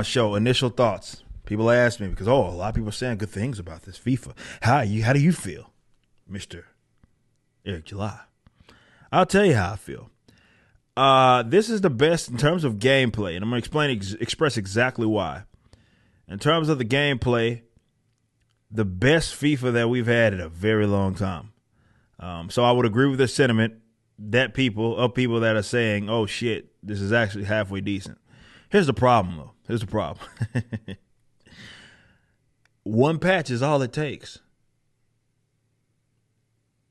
Show initial thoughts. People ask me because a lot of people are saying good things about this FIFA. How do you feel, Mister Eric July? I'll tell you how I feel. This is the best in terms of gameplay, and I'm going to express exactly why. In terms of the gameplay, the best FIFA that we've had in a very long time. So I would agree with the sentiment that people that are saying, "Oh shit, this is actually halfway decent." Here's the problem, though. Here's the problem. One patch is all it takes.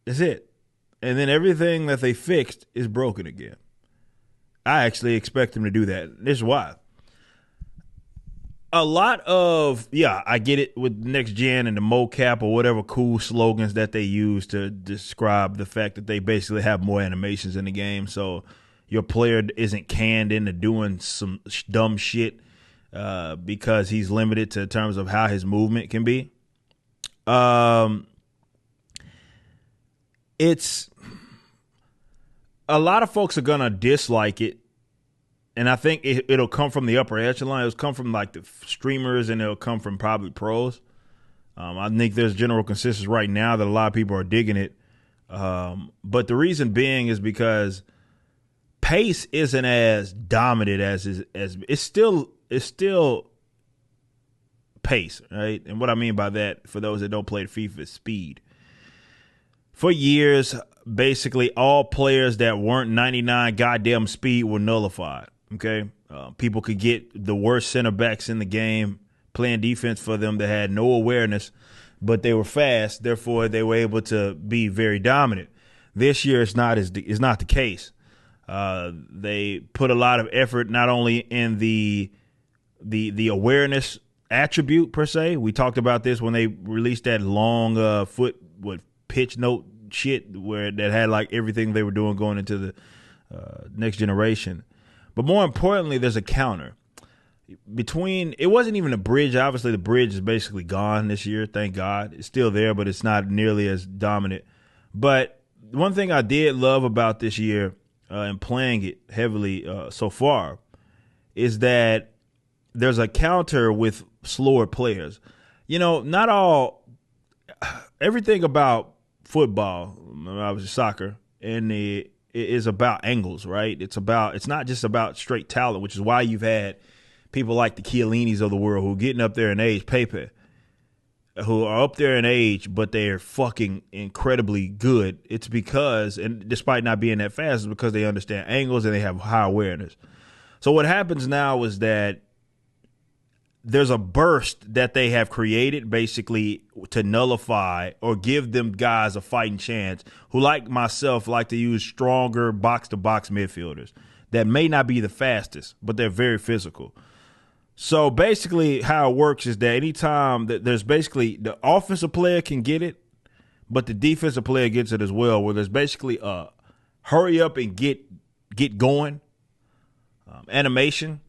That's it. And then everything that they fixed is broken again. I actually expect them to do that. This is why. A lot of, I get it with next gen and the mocap or whatever cool slogans that they use to describe the fact that they basically have more animations in the game. So your player isn't canned into doing some dumb shit because he's limited to terms of how his movement can be. It's a lot of folks are going to dislike it. And I think it'll come from the upper echelon. It'll come from like the streamers and it'll come from probably pros. I think there's general consensus right now that a lot of people are digging it. But the reason being is because pace isn't as dominant as it's still pace, right? And what I mean by that, for those that don't play FIFA, is speed. For years, basically all players that weren't 99 goddamn speed were nullified. Okay, people could get the worst center backs in the game playing defense for them that had no awareness, but they were fast. Therefore, they were able to be very dominant. This year, it's not the case. They put a lot of effort not only in the awareness attribute per se. We talked about this when they released that long pitch note shit that had like everything they were doing going into the next generation. But more importantly, there's a counter. It wasn't even a bridge. Obviously, the bridge is basically gone this year. Thank God. It's still there, but it's not nearly as dominant. But one thing I did love about this year and playing it heavily so far is that there's a counter with slower players. You know, everything about football, obviously soccer, and is about angles, right? It's not just about straight talent, which is why you've had people like the Chiellinis of the world who are getting up there in age, Pepe, who are up there in age, but they're fucking incredibly good. It's because, and despite not being that fast, it's because they understand angles and they have high awareness. So what happens now is that there's a burst that they have created basically to nullify or give them guys a fighting chance who, like myself, like to use stronger box-to-box midfielders that may not be the fastest, but they're very physical. So basically how it works is that anytime that there's basically the offensive player can get it, but the defensive player gets it as well, where there's basically a hurry up and get going animation.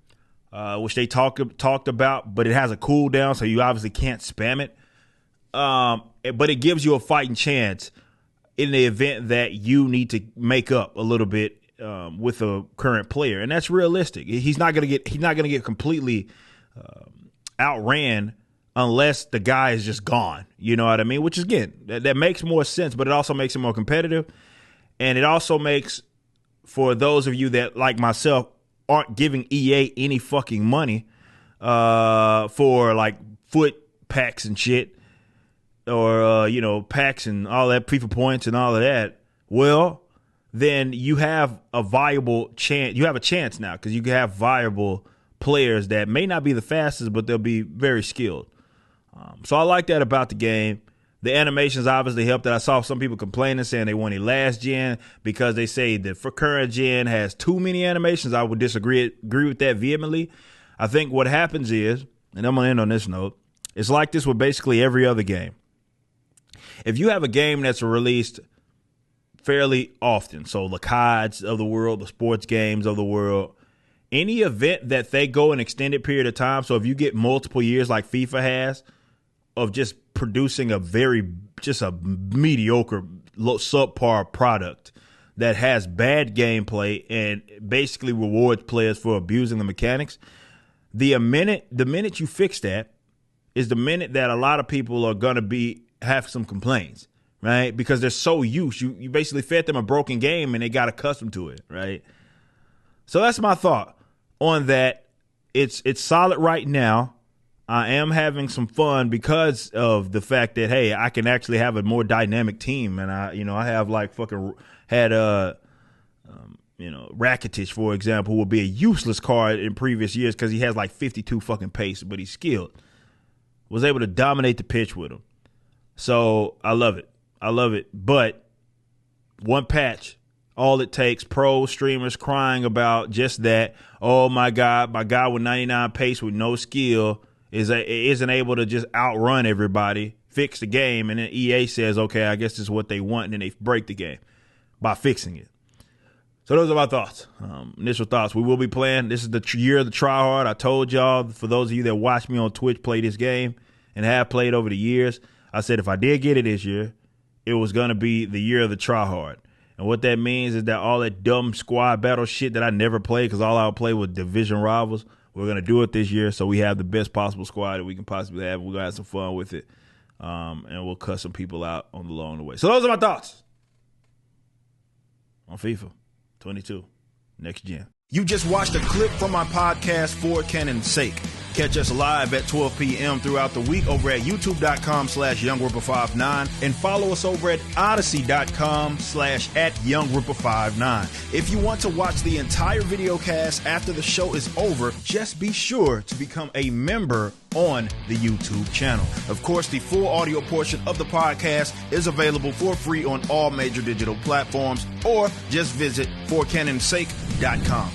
Which they talked about, but it has a cooldown, so you obviously can't spam it. But it gives you a fighting chance in the event that you need to make up a little bit with a current player, and that's realistic. He's not gonna get completely outran unless the guy is just gone. You know what I mean? Which is, again, that makes more sense, but it also makes it more competitive, and it also makes, for those of you that like myself aren't giving EA any fucking money for like foot packs and shit, or packs and all that, FIFA points and all of that, well, then you have a viable chance. You have a chance now because you have viable players that may not be the fastest, but they'll be very skilled. So I like that about the game. The animations obviously helped it. I saw some people complaining, saying they wanted last gen because they say the current gen has too many animations. I would agree with that vehemently. I think what happens is, and I'm going to end on this note, it's like this with basically every other game. If you have a game that's released fairly often, so the CODs of the world, the sports games of the world, any event that they go an extended period of time, so if you get multiple years like FIFA has, of just producing a mediocre, subpar product that has bad gameplay and basically rewards players for abusing the mechanics, the minute you fix that is the minute that a lot of people are going to have some complaints, right? Because they're so used. You basically fed them a broken game and they got accustomed to it, right? So that's my thought on that. It's solid right now. I am having some fun because of the fact that, hey, I can actually have a more dynamic team. And I have like fucking had Rakitic, for example, who will be a useless card in previous years because he has like 52 fucking pace, but he's skilled. Was able to dominate the pitch with him. So I love it. But one patch, all it takes, pro streamers crying about just that. Oh my God, my guy with 99 pace with no skill isn't able to just outrun everybody, fix the game, and then EA says, okay, I guess this is what they want, and then they break the game by fixing it. So those are my thoughts, initial thoughts. We will be playing. This is the year of the tryhard. I told y'all, for those of you that watch me on Twitch play this game and have played over the years, I said if I did get it this year, it was going to be the year of the tryhard. And what that means is that all that dumb squad battle shit that I never played because all I would play was division rivals, we're going to do it this year so we have the best possible squad that we can possibly have. We're going to have some fun with it, and we'll cut some people out along the way. So those are my thoughts on FIFA 22, next gen. You just watched a clip from my podcast, For Canon's Sake. Catch us live at 12 p.m. throughout the week over at youtube.com/YoungRipper59 and follow us over at odyssey.com/@YoungRipper59. If you want to watch the entire video cast after the show is over, just be sure to become a member on the YouTube channel. Of course, the full audio portion of the podcast is available for free on all major digital platforms, or just visit forcanonsake.com.